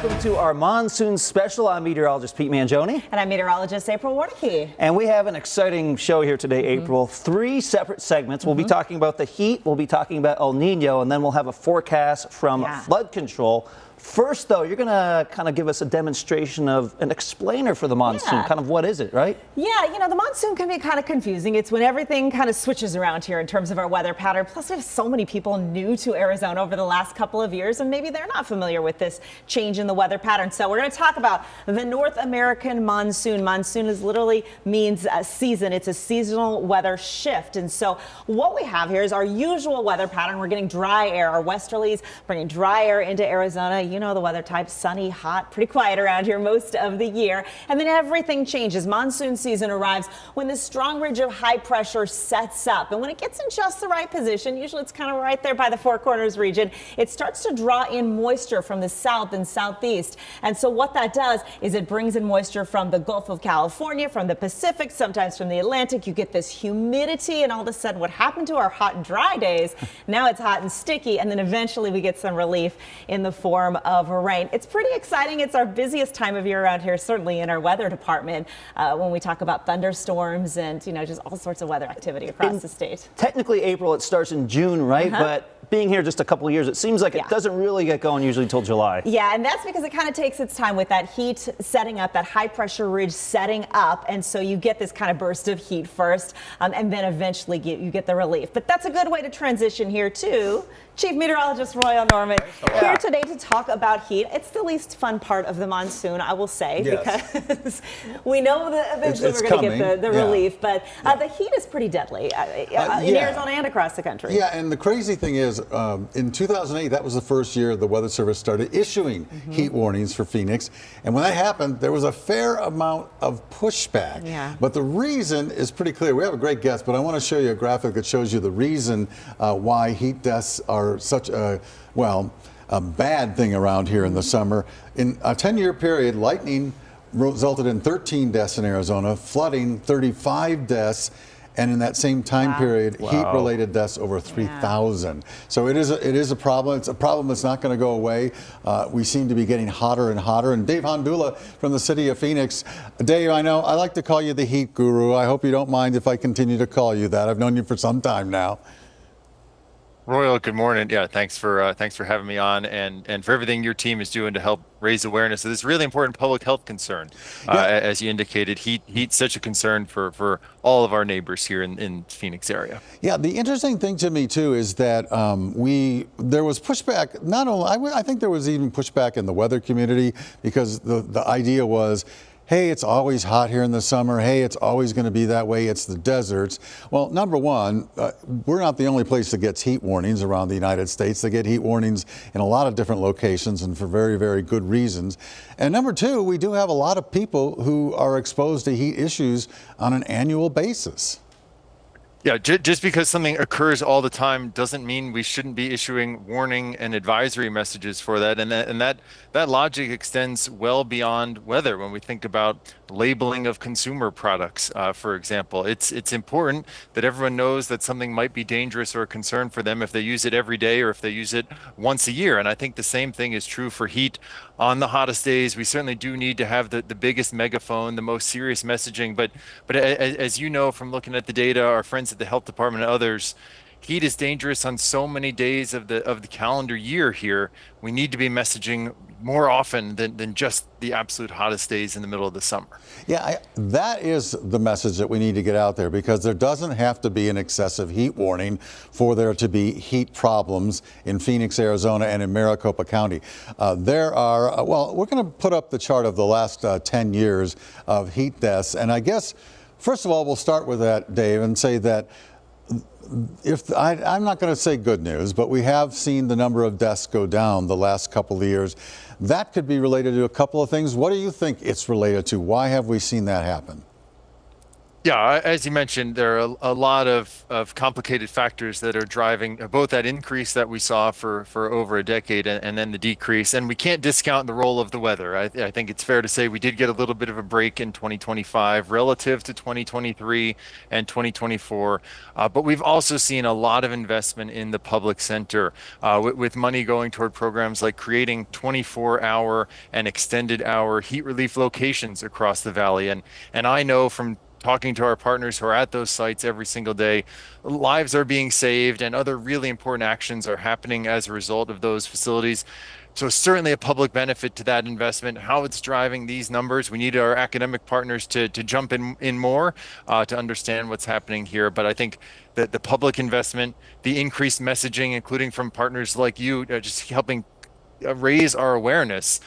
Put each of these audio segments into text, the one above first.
welcome to our monsoon special. I'm meteorologist Pete Mangione. And I'm meteorologist April Warnke. And we have an exciting show here today, April. 3 separate segments. We'll be talking about the heat, we'll be talking about El Nino, and then we'll have a forecast from flood control. First, though, you're going to kind of give us a demonstration of an explainer for the monsoon. Kind of what is it, right? Yeah, you know, the monsoon can be kind of confusing. It's when everything kind of switches around here in terms of our weather pattern. Plus, we have so many people new to Arizona over the last couple of years, and maybe they're not familiar with this change in the weather pattern. So we're going to talk about the North American monsoon. Monsoon is literally means a season. It's a seasonal weather shift. And so what we have here is our usual weather pattern. We're getting dry air. Our westerlies bringing dry air into Arizona. You know the weather type, sunny, hot, pretty quiet around here most of the year. And then everything changes. Monsoon season arrives when this strong ridge of high pressure sets up. And when it gets in just the right position, usually it's kind of right there by the Four Corners region, it starts to draw in moisture from the south and southeast. And so what that does is it brings in moisture from the Gulf of California, from the Pacific, sometimes from the Atlantic. You get this humidity, and all of a sudden what happened to our hot and dry days, now it's hot and sticky, and then eventually we get some relief in the form of rain. It's pretty exciting. It's our busiest time of year around here, certainly in our weather department, when we talk about thunderstorms and, you know, just all sorts of weather activity across the state. Technically, April, it starts in June, right? But being here just a couple of years, it seems like it doesn't really get going usually until July. Yeah, and that's because it kind of takes its time with that heat setting up, that high pressure ridge setting up. And so you get this kind of burst of heat first, and then eventually you get the relief. But that's a good way to transition here to Chief Meteorologist Royal Norman here today to talk about heat. It's the least fun part of the monsoon, I will say, because we know that eventually we're going to get the relief, but the heat is pretty deadly in Arizona and across the country. Yeah, and the crazy thing is, in 2008, that was the first year the Weather Service started issuing heat warnings for Phoenix, and when that happened, there was a fair amount of pushback. But the reason is pretty clear. We have a great guest, but I want to show you a graphic that shows you the reason why heat deaths are such a bad thing around here in the summer. In a 10-year period, lightning resulted in 13 deaths in Arizona, flooding 35 deaths, and in that same time period, heat-related deaths over 3,000. So it is a problem. It's a problem that's not going to go away. We seem to be getting hotter and hotter. And Dave Hondula from the city of Phoenix. Dave, I know I like to call you the heat guru. I hope you don't mind if I continue to call you that. I've known you for some time now. Royal, good morning. Yeah, thanks for having me on, and for everything your team is doing to help raise awareness of this really important public health concern. As you indicated, heat's such a concern for all of our neighbors here in Phoenix area. Yeah, the interesting thing to me too is that there was pushback. Not only I think there was even pushback in the weather community, because the idea was, hey, it's always hot here in the summer. Hey, it's always going to be that way. It's the deserts. Well, number one, we're not the only place that gets heat warnings around the United States. They get heat warnings in a lot of different locations and for very, very good reasons. And number two, we do have a lot of people who are exposed to heat issues on an annual basis. Yeah, just because something occurs all the time doesn't mean we shouldn't be issuing warning and advisory messages for that. And that logic extends well beyond weather. When we think about labeling of consumer products, for example, it's important that everyone knows that something might be dangerous or a concern for them if they use it every day or if they use it once a year. And I think the same thing is true for heat. On the hottest days, we certainly do need to have the biggest megaphone, the most serious messaging. But as you know from looking at the data, our friends at the health department and others, heat is dangerous on so many days of the calendar year here. We need to be messaging more often than just the absolute hottest days in the middle of the summer. Yeah, that is the message that we need to get out there, because there doesn't have to be an excessive heat warning for there to be heat problems in Phoenix, Arizona, and in Maricopa County. There are, we're going to put up the chart of the last 10 years of heat deaths. And I guess, first of all, we'll start with that, Dave, and say that I'm not going to say good news, but we have seen the number of deaths go down the last couple of years. That could be related to a couple of things. What do you think it's related to? Why have we seen that happen? Yeah, as you mentioned, there are a lot of complicated factors that are driving both that increase that we saw for over a decade and then the decrease. And we can't discount the role of the weather. I think it's fair to say we did get a little bit of a break in 2025 relative to 2023 and 2024. But we've also seen a lot of investment in the public center with money going toward programs like creating 24-hour and extended hour heat relief locations across the valley. And I know from talking to our partners who are at those sites every single day, lives are being saved and other really important actions are happening as a result of those facilities. So certainly a public benefit to that investment. How it's driving these numbers, we need our academic partners to jump in more to understand what's happening here. But I think that the public investment, the increased messaging, including from partners like you, just helping raise our awareness.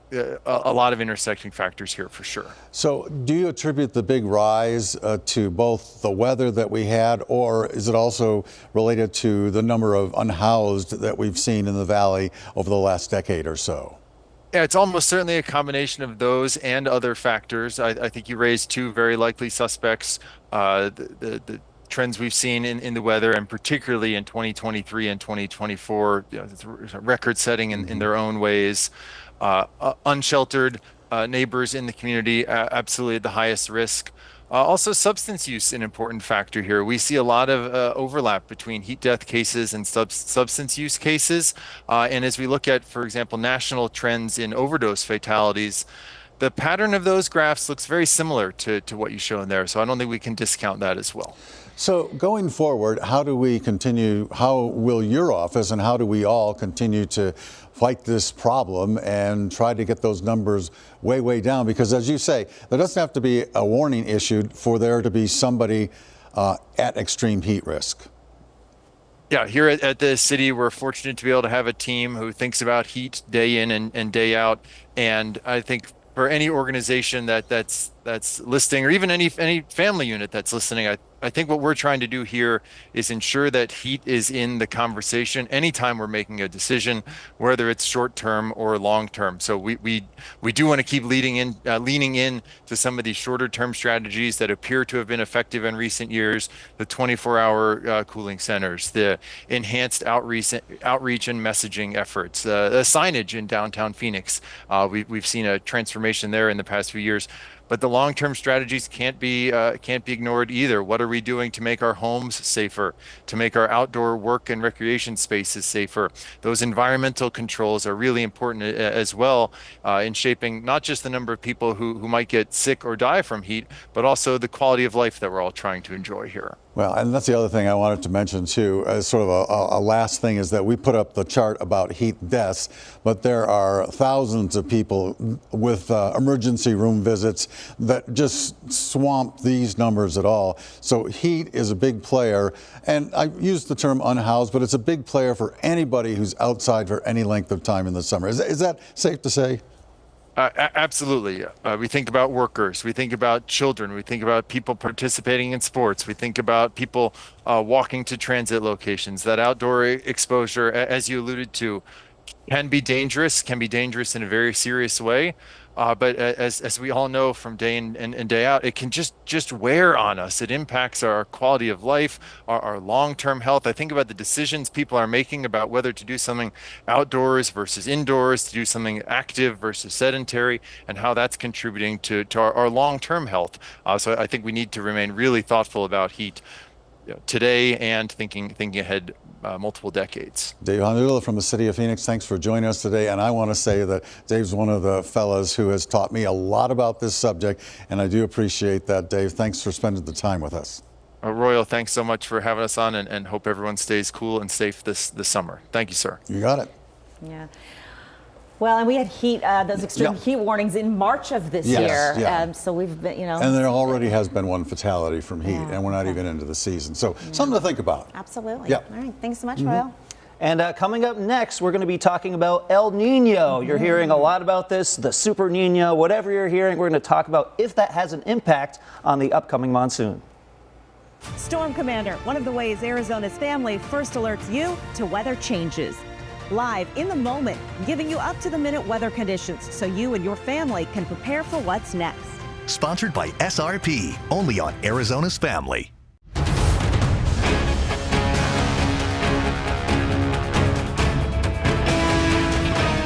A lot of intersecting factors here for sure. So do you attribute the big rise to both the weather that we had, or is it also related to the number of unhoused that we've seen in the valley over the last decade or so? Yeah, it's almost certainly a combination of those and other factors. I think you raised two very likely suspects. The trends we've seen in the weather, and particularly in 2023 and 2024, it's record setting in their own ways. Unsheltered neighbors in the community, absolutely at the highest risk. Also, substance use, an important factor here. We see a lot of overlap between heat death cases and substance use cases. And as we look at, for example, national trends in overdose fatalities, the pattern of those graphs looks very similar to what you show in there. So I don't think we can discount that as well. So going forward, how will your office and how do we all continue to fight this problem and try to get those numbers way, way down? Because as you say, there doesn't have to be a warning issued for there to be somebody at extreme heat risk. Yeah, here at the city, we're fortunate to be able to have a team who thinks about heat day in and day out. And I think for any organization that's listening, or even any family unit that's listening, I think what we're trying to do here is ensure that heat is in the conversation anytime we're making a decision, whether it's short term or long term. So we do want to keep leaning in to some of these shorter term strategies that appear to have been effective in recent years: the 24-hour cooling centers, the enhanced outreach and messaging efforts, the signage in downtown Phoenix. We've seen a transformation there in the past few years. But the long-term strategies can't be ignored either. What are we doing to make our homes safer, to make our outdoor work and recreation spaces safer? Those environmental controls are really important as well in shaping not just the number of people who might get sick or die from heat, but also the quality of life that we're all trying to enjoy here. Well, and that's the other thing I wanted to mention too, as sort of a last thing, is that we put up the chart about heat deaths, but there are thousands of people with emergency room visits that just swamp these numbers at all. So heat is a big player, and I use the term unhoused, but it's a big player for anybody who's outside for any length of time in the summer. Is that safe to say? Absolutely. We think about workers, we think about children, we think about people participating in sports, we think about people walking to transit locations. That outdoor exposure, as you alluded to, can be dangerous in a very serious way. But as we all know from day in and day out, it can just wear on us. It impacts our quality of life, our long-term health. I think about the decisions people are making about whether to do something outdoors versus indoors, to do something active versus sedentary, and how that's contributing to our long-term health. So I think we need to remain really thoughtful about heat today and thinking ahead multiple decades. Dave Hondulla from the city of Phoenix, thanks for joining us today. And I want to say that Dave's one of the fellas who has taught me a lot about this subject, and I do appreciate that, Dave. Thanks for spending the time with us. Royal, thanks so much for having us on, and hope everyone stays cool and safe this summer. Thank you, sir. You got it. Yeah. Well, and we had those extreme heat warnings in March of this year. Yeah. So we've been, And there already has been one fatality from heat, and we're not even into the season. So something to think about. Absolutely. All right. Thanks so much, Royal. And coming up next, we're going to be talking about El Nino. You're hearing a lot about this, the Super Nino, whatever you're hearing, we're going to talk about if that has an impact on the upcoming monsoon. Storm Commander, one of the ways Arizona's family first alerts you to weather changes. Live in the moment, giving you up-to-the-minute weather conditions so you and your family can prepare for what's next. Sponsored by SRP, only on Arizona's Family.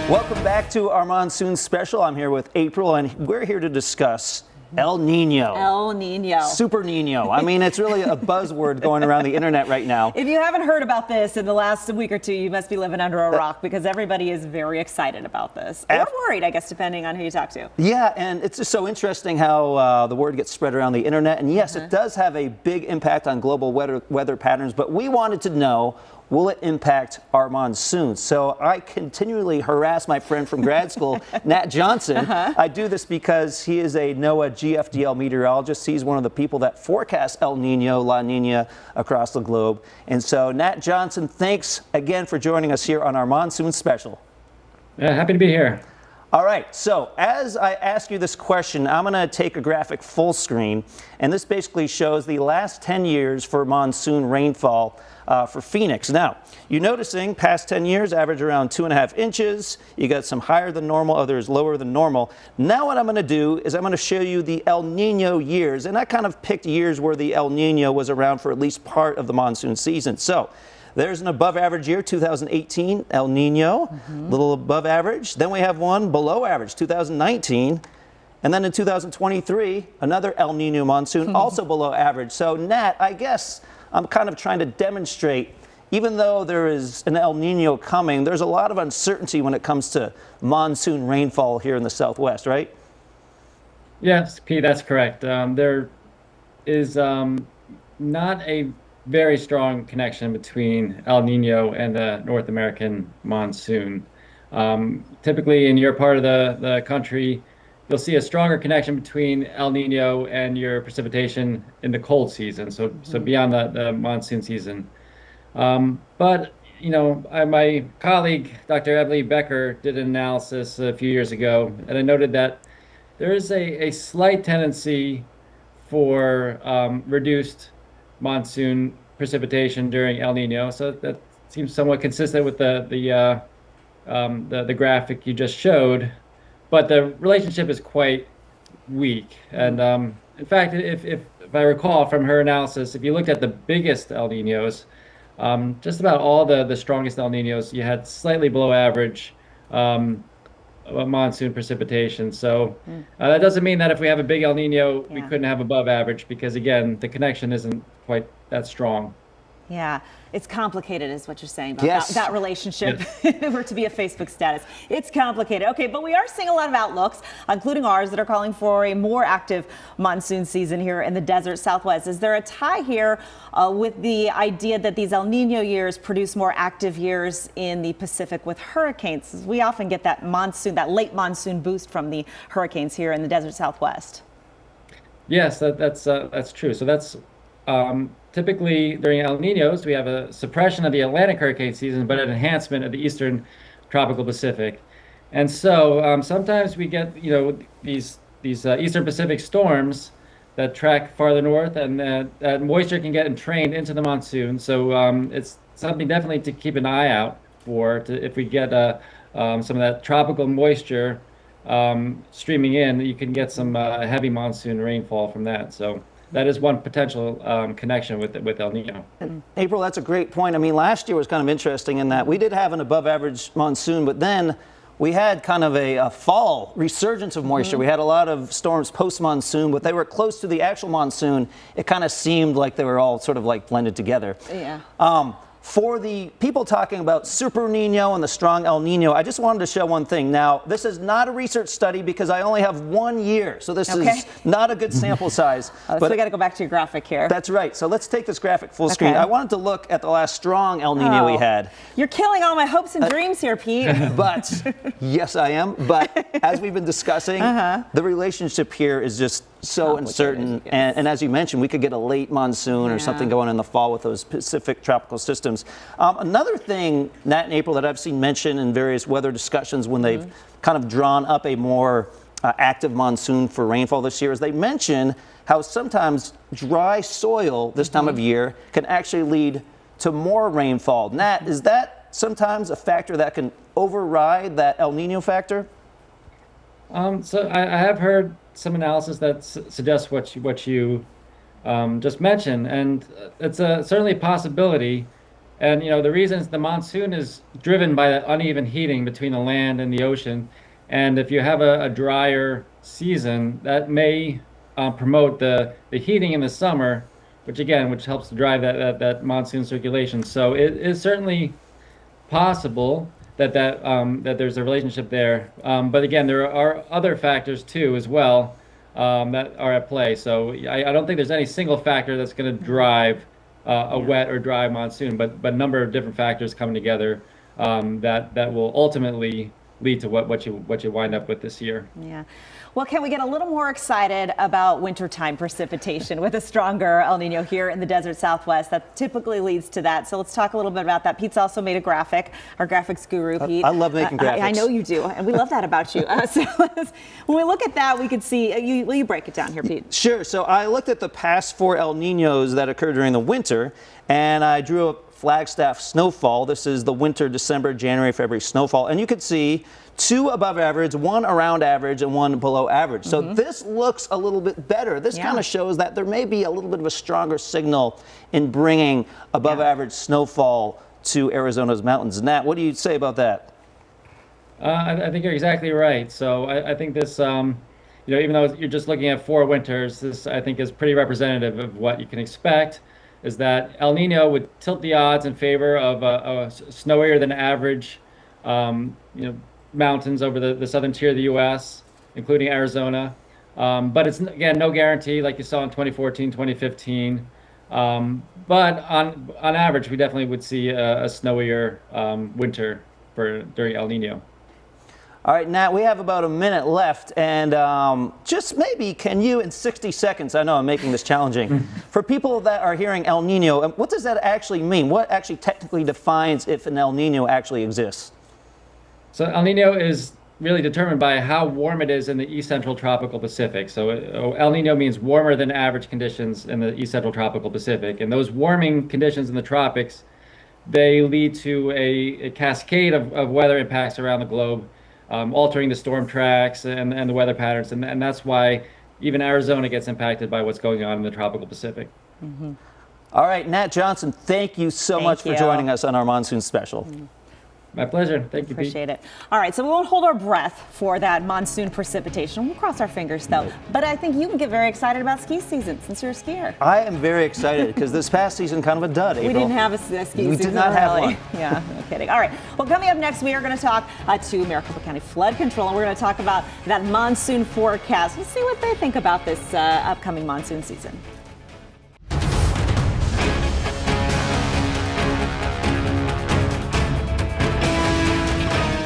Welcome back to our monsoon special. I'm here with April, and we're here to discuss El Nino. El Nino. Super Nino. I mean, it's really a buzzword going around the internet right now. If you haven't heard about this in the last week or two, you must be living under a rock, because everybody is very excited about this. Or worried, I guess, depending on who you talk to. Yeah, and it's just so interesting how the word gets spread around the internet. And yes, it does have a big impact on global weather patterns, but we wanted to know, will it impact our monsoon? So I continually harass my friend from grad school, Nat Johnson. I do this because he is a NOAA GFDL meteorologist. He's one of the people that forecasts El Nino, La Nina across the globe. And so Nat Johnson, thanks again for joining us here on our monsoon special. Yeah, happy to be here. All right, so as I ask you this question, I'm going to take a graphic full screen, and this basically shows the last 10 years for monsoon rainfall for Phoenix. Now, you're noticing past 10 years average around 2.5 inches. You got some higher than normal, others lower than normal. Now what I'm going to do is I'm going to show you the El Nino years, and I kind of picked years where the El Nino was around for at least part of the monsoon season. So there's an above average year, 2018, El Nino, a little above average. Then we have one below average, 2019. And then in 2023, another El Nino monsoon, also below average. So Nat, I guess I'm kind of trying to demonstrate, even though there is an El Nino coming, there's a lot of uncertainty when it comes to monsoon rainfall here in the Southwest, right? Yes, Pete, that's correct. There is not a very strong connection between El Nino and the North American monsoon. Typically in your part of the country, you'll see a stronger connection between El Nino and your precipitation in the cold season, so beyond the monsoon season. But you know, my colleague, Dr. Emily Becker, did an analysis a few years ago, and I noted that there is a slight tendency for reduced monsoon precipitation during El Nino. So that seems somewhat consistent with the graphic you just showed. But the relationship is quite weak. And in fact, if I recall from her analysis, if you looked at the biggest El Ninos, just about all the strongest El Ninos, you had slightly below average monsoon precipitation. So that doesn't mean that if we have a big El Nino, we couldn't have above average, because again, the connection isn't quite that strong. Yeah, it's complicated is what you're saying about that relationship. If it were to be a Facebook status, it's complicated. Okay, but we are seeing a lot of outlooks, including ours, that are calling for a more active monsoon season here in the desert Southwest. Is there a tie here with the idea that these El Nino years produce more active years in the Pacific with hurricanes? We often get that monsoon, that late monsoon boost from the hurricanes here in the desert Southwest. Yes, that's true. So that's typically during El Ninos, we have a suppression of the Atlantic hurricane season, but an enhancement of the eastern tropical Pacific. And so sometimes we get, you know, these eastern Pacific storms that track farther north, and that moisture can get entrained into the monsoon. So it's something definitely to keep an eye out for, if we get some of that tropical moisture streaming in, you can get some heavy monsoon rainfall from that. So that is one potential connection with El Nino. April, that's a great point. I mean, last year was kind of interesting in that we did have an above average monsoon, but then we had kind of a fall resurgence of moisture. We had a lot of storms post-monsoon, but they were close to the actual monsoon. It kind of seemed like they were all sort of like blended together. Yeah. For the people talking about Super Nino and the strong El Nino, I just wanted to show one thing. Now, this is not a research study because I only have 1 year, so this is not a good sample size. But we got to go back to your graphic here. That's right. So let's take this graphic full screen. I wanted to look at the last strong El Nino we had. You're killing all my hopes and dreams here, Pete. But, yes, I am. But as we've been discussing, the relationship here is just so uncertain. And as you mentioned, we could get a late monsoon or something going in the fall with those Pacific tropical systems. Another thing, Nat and April, that I've seen mentioned in various weather discussions when they've kind of drawn up a more active monsoon for rainfall this year is they mention how sometimes dry soil this time of year can actually lead to more rainfall. Nat, is that sometimes a factor that can override that El Nino factor? So I have heard some analysis that suggests what you just mentioned, and it's certainly a possibility. And the reason is the monsoon is driven by that uneven heating between the land and the ocean. And if you have a drier season, that may promote the heating in the summer, which helps to drive that monsoon circulation. So it is certainly possible that there's a relationship there. But again, there are other factors too as well that are at play. So I don't think there's any single factor that's going to drive a wet or dry monsoon, but a number of different factors coming together that will ultimately lead to what you wind up with this year. Yeah. Well, can we get a little more excited about wintertime precipitation with a stronger El Nino here in the desert Southwest? That typically leads to that. So let's talk a little bit about that. Pete's also made a graphic, our graphics guru, Pete. I love making graphics. I know you do, and we love that about you. So when we look at that, we could see, will you break it down here, Pete? Sure. So I looked at the past 4 El Ninos that occurred during the winter, and I drew a Flagstaff snowfall. This is the winter, December, January, February snowfall. And you could see 2 above average, 1 around average, and 1 below average. So this looks a little bit better. This kind of shows that there may be a little bit of a stronger signal in bringing above average snowfall to Arizona's mountains. Nat, what do you say about that? I think you're exactly right. So I think this, even though you're just looking at 4 winters, this I think is pretty representative of what you can expect. Is that El Nino would tilt the odds in favor of a snowier than average, mountains over the southern tier of the U.S., including Arizona. But it's, again, no guarantee like you saw in 2014, 2015. But on average, we definitely would see a snowier winter during El Nino. All right, Nat, we have about a minute left, and just maybe can you, in 60 seconds, I know I'm making this challenging, for people that are hearing El Nino, what does that actually mean? What actually technically defines if an El Nino actually exists? So El Nino is really determined by how warm it is in the East Central Tropical Pacific. So El Nino means warmer than average conditions in the East Central Tropical Pacific. And those warming conditions in the tropics, they lead to a cascade of weather impacts around the globe, altering the storm tracks and the weather patterns. And that's why even Arizona gets impacted by what's going on in the tropical Pacific. All right, Nat Johnson, thank you so much for joining us on our monsoon special. My pleasure. Thank you, Pete. Appreciate it. All right, so we won't hold our breath for that monsoon precipitation. We'll cross our fingers, though. But I think you can get very excited about ski season since you're a skier. I am very excited because this past season kind of a dud, April. We didn't have a ski season. We did not have one. Yeah, no kidding. All right, well, coming up next, we are going to talk to Maricopa County Flood Control, and we're going to talk about that monsoon forecast. We'll see what they think about this upcoming monsoon season.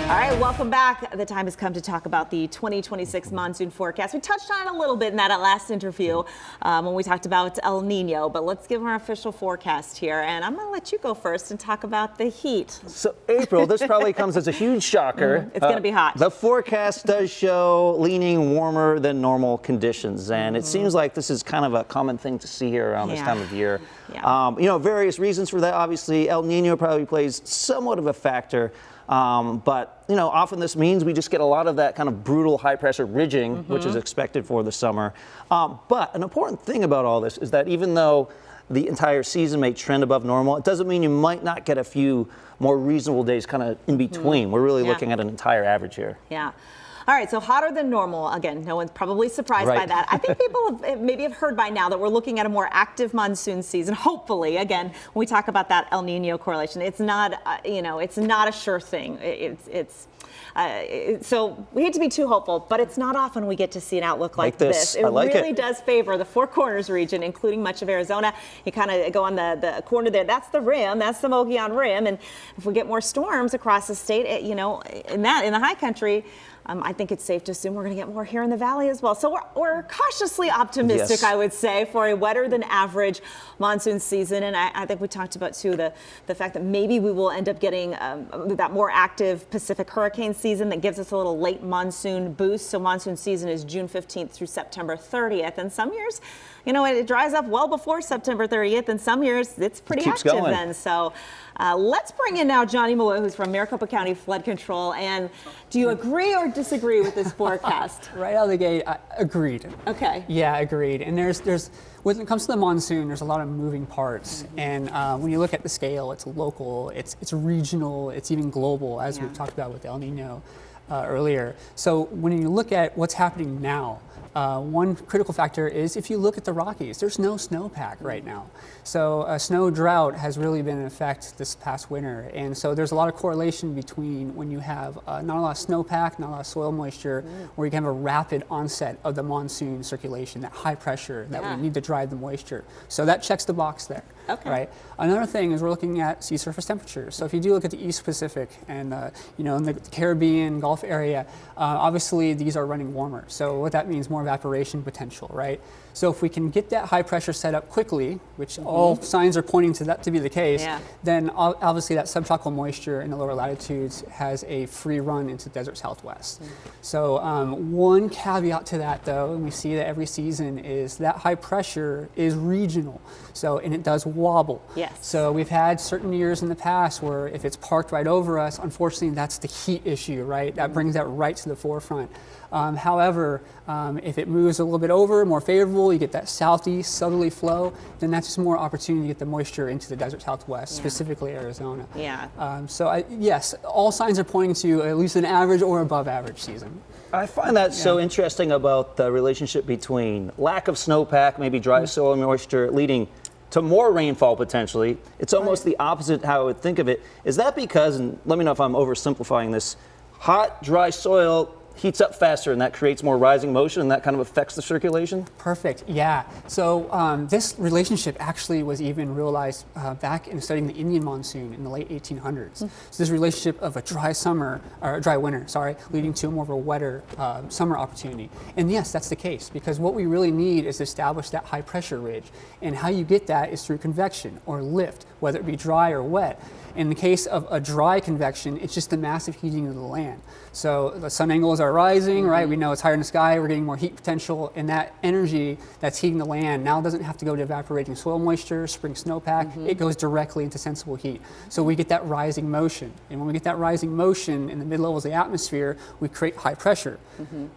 All right, welcome back. The time has come to talk about the 2026 monsoon forecast. We touched on it a little bit in that last interview when we talked about El Nino, but let's give our official forecast here. And I'm going to let you go first and talk about the heat. So, April, this probably comes as a huge shocker. It's going to be hot. The forecast does show leaning warmer than normal conditions, and it seems like this is kind of a common thing to see here around this time of year. Various reasons for that. Obviously, El Nino probably plays somewhat of a factor. But often this means we just get a lot of that kind of brutal high pressure ridging, which is expected for the summer. But an important thing about all this is that even though the entire season may trend above normal, it doesn't mean you might not get a few more reasonable days kind of in between. We're really looking at an entire average here. Yeah. All right, so hotter than normal. Again, no one's probably surprised by that. I think people maybe have heard by now that we're looking at a more active monsoon season. Hopefully, again, when we talk about that El Nino correlation, it's not, it's not a sure thing. So we hate to be too hopeful, but it's not often we get to see an outlook like this. It really does favor the Four Corners region, including much of Arizona. You kind of go on the corner there. That's the rim. That's the Mogollon Rim. And if we get more storms across the state, in the high country, I think it's safe to assume we're going to get more here in the valley as well. So we're cautiously optimistic, I would say, for a wetter than average monsoon season. And I think we talked about, too, the fact that maybe we will end up getting that more active Pacific hurricane season that gives us a little late monsoon boost. So monsoon season is June 15th through September 30th. And some years, you know, it dries up well before September 30th, and some years it's pretty active going. then. So let's bring in now Johnny Malou, who's from Maricopa County Flood Control. And do you agree or disagree with this forecast? Right out of the gate, agreed. Okay. Yeah, agreed. And there's when it comes to the monsoon, there's a lot of moving parts. And when you look at the scale, it's local, it's regional, it's even global, as we've talked about with El Nino earlier. So when you look at what's happening now, one critical factor is if you look at the Rockies, there's no snowpack right now. So a snow drought has really been in effect this past winter. And so there's a lot of correlation between when you have not a lot of snowpack, not a lot of soil moisture, where you can have a rapid onset of the monsoon circulation, that high pressure that we need to drive the moisture. So that checks the box there. Okay. Right. Another thing is we're looking at sea surface temperatures. So if you do look at the East Pacific and you know, in the Caribbean, Gulf area, obviously these are running warmer. So what that means, more evaporation potential, right? So if we can get that high pressure set up quickly, which all signs are pointing to that to be the case, then obviously that subtropical moisture in the lower latitudes has a free run into the desert Southwest. So one caveat to that, though, and we see that every season, is that high pressure is regional. So, and it does wobble. Yes. So we've had certain years in the past where if it's parked right over us, unfortunately that's the heat issue, right? That brings that right to the forefront. However, if it moves a little bit over, more favorable, you get that southeast southerly flow, then that's just more opportunity to get the moisture into the desert Southwest, specifically Arizona. So yes, all signs are pointing to at least an average or above average season. I find that so interesting about the relationship between lack of snowpack, maybe dry soil moisture, leading to more rainfall potentially. It's almost the opposite how I would think of it. Is that because, and let me know if I'm oversimplifying this, hot, dry soil heats up faster and that creates more rising motion and that kind of affects the circulation? Perfect, yeah. So this relationship actually was even realized back in studying the Indian monsoon in the late 1800s. So this relationship of a dry summer, or a dry winter, sorry, leading to more of a wetter summer opportunity. And yes, that's the case, because what we really need is to establish that high pressure ridge. And how you get that is through convection or lift, whether it be dry or wet. In the case of a dry convection, it's just the massive heating of the land. So the sun angles are rising, right? We know it's higher in the sky, we're getting more heat potential, and that energy that's heating the land now doesn't have to go to evaporating soil moisture, spring snowpack, it goes directly into sensible heat. So we get that rising motion. And when we get that rising motion in the mid-levels of the atmosphere, we create high pressure.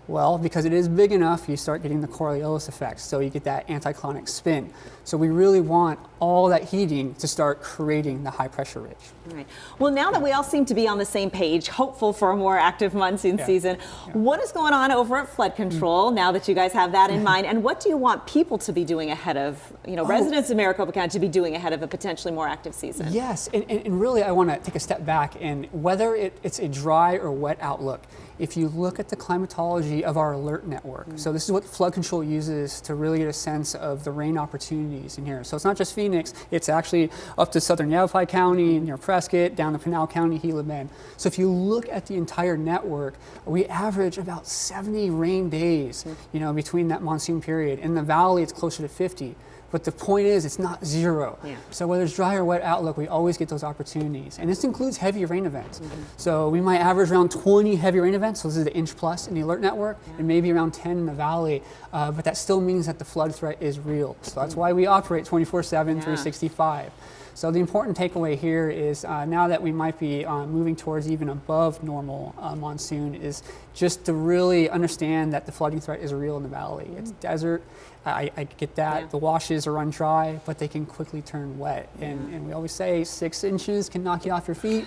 Well, because it is big enough, you start getting the Coriolis effect. So you get that anticlonic spin. So we really want all that heating to start creating the high pressure ridge. All right. Well, now that we all seem to be on the same page, hopeful for a more active monsoon season, what is going on over at Flood Control now that you guys have that in mind? And what do you want people to be doing ahead of, you know, residents of Maricopa County to be doing ahead of a potentially more active season? Yes, and really I want to take a step back, and whether it's a dry or wet outlook, if you look at the climatology of our alert network, so this is what Flood Control uses to really get a sense of the rain opportunities in here. So it's not just Phoenix, it's actually up to southern Yavapai County, near Prescott, down to Pinal County, Gila Bend. So if you look at the entire network, we average about 70 rain days, you know, between that monsoon period. In the valley, it's closer to 50. But the point is, it's not zero. So whether it's dry or wet outlook, we always get those opportunities. And this includes heavy rain events. So we might average around 20 heavy rain events. So this is the inch plus in the alert network, and maybe around 10 in the valley. But that still means that the flood threat is real. So that's why we operate 24/7, 365. So the important takeaway here is now that we might be moving towards even above normal monsoon, is just to really understand that the flooding threat is real in the valley. It's desert. I get that. The washes are run dry, but they can quickly turn wet. And we always say 6 inches can knock you off your feet.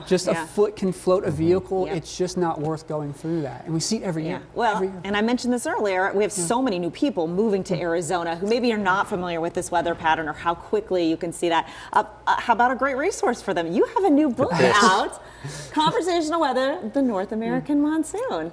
Just a foot can float a vehicle. It's just not worth going through that. And we see it every year. Well, and I mentioned this earlier, we have so many new people moving to Arizona who maybe are not familiar with this weather pattern or how quickly you can see that. How about a great resource for them? You have a new book out, Conversational Weather, the North American Monsoon.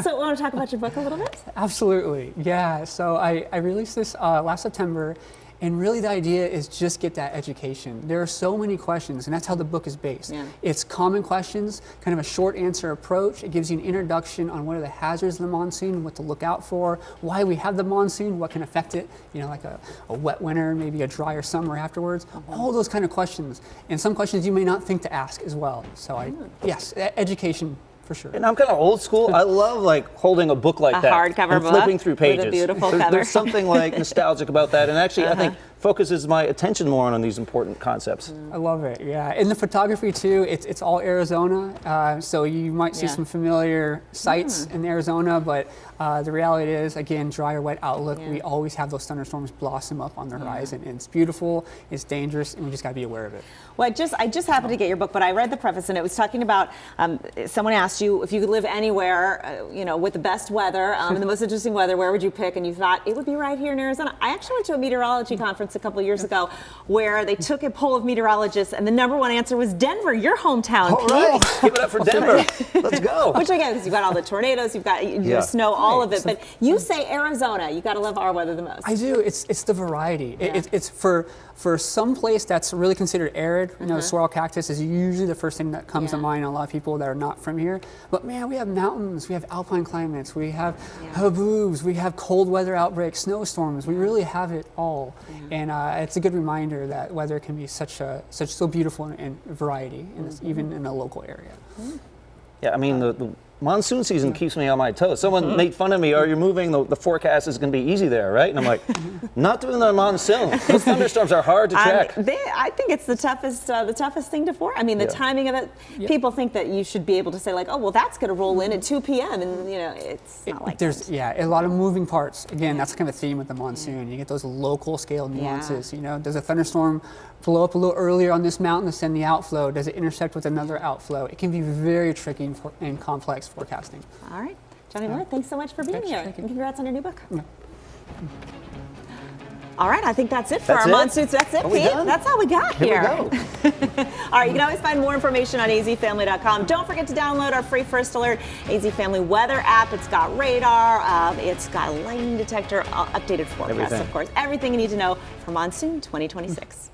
So want to talk about your book a little bit? Absolutely, yeah. So I released this last September, and really the idea is just get that education. There are so many questions, and that's how the book is based. It's common questions, kind of a short answer approach. It gives you an introduction on what are the hazards of the monsoon, what to look out for, why we have the monsoon, what can affect it, you know, like a wet winter, maybe a drier summer afterwards, all those kind of questions. And some questions you may not think to ask as well. So yes, education For sure. And I'm kind of old school. I love like holding a book like that. Hardcover and book flipping through pages. with a beautiful there's, cover. There's something like nostalgic about that. And actually, I think focuses my attention more on these important concepts. I love it, yeah. In the photography too, it's all Arizona, so you might see some familiar sights in Arizona, but the reality is, again, dry or wet outlook, we always have those thunderstorms blossom up on the horizon, and it's beautiful, it's dangerous, and we just gotta be aware of it. Well, I just happened to get your book, but I read the preface, and it was talking about, someone asked you if you could live anywhere, you know, with the best weather, and the most interesting weather, where would you pick? And you thought, it would be right here in Arizona. I actually went to a meteorology conference a couple of years ago where they took a poll of meteorologists, and the #1 answer was Denver, your hometown. All right, give it up for Denver. Let's go. Which again, because you've got all the tornadoes, you've got the snow, all of it. But you say Arizona, you got to love our weather the most. I do. It's the variety. It's for some place that's really considered arid. You know, swirl cactus is usually the first thing that comes to mind in a lot of people that are not from here. But man, we have mountains, we have alpine climates, we have haboobs, we have cold weather outbreaks, snowstorms. We really have it all, and it's a good reminder that weather can be so beautiful and variety, even in a local area. Yeah, I mean the monsoon season keeps me on my toes. Someone made fun of me, oh, you're moving, the forecast is going to be easy there, right? And I'm like, not doing the monsoon. Those thunderstorms are hard to track. I think it's the toughest thing to forecast. I mean, the timing of it, people think that you should be able to say like, oh, well, that's going to roll in at 2 p.m. And, you know, it's not like that. Yeah, a lot of moving parts. Again, that's kind of a theme with the monsoon. You get those local scale nuances, you know. Does a thunderstorm blow up a little earlier on this mountain to send the outflow? Does it intersect with another outflow? It can be very tricky and complex forecasting. All right. Johnny Miller, thanks so much for being here. And congrats on your new book. All right, I think that's it for our monsoons. That's it, Pete. That's all we got here. Here we go. All right, you can always find more information on azfamily.com. Don't forget to download our free First Alert AZ Family Weather app. It's got radar, it's got lightning detector, updated forecast, of course. Everything you need to know for Monsoon 2026.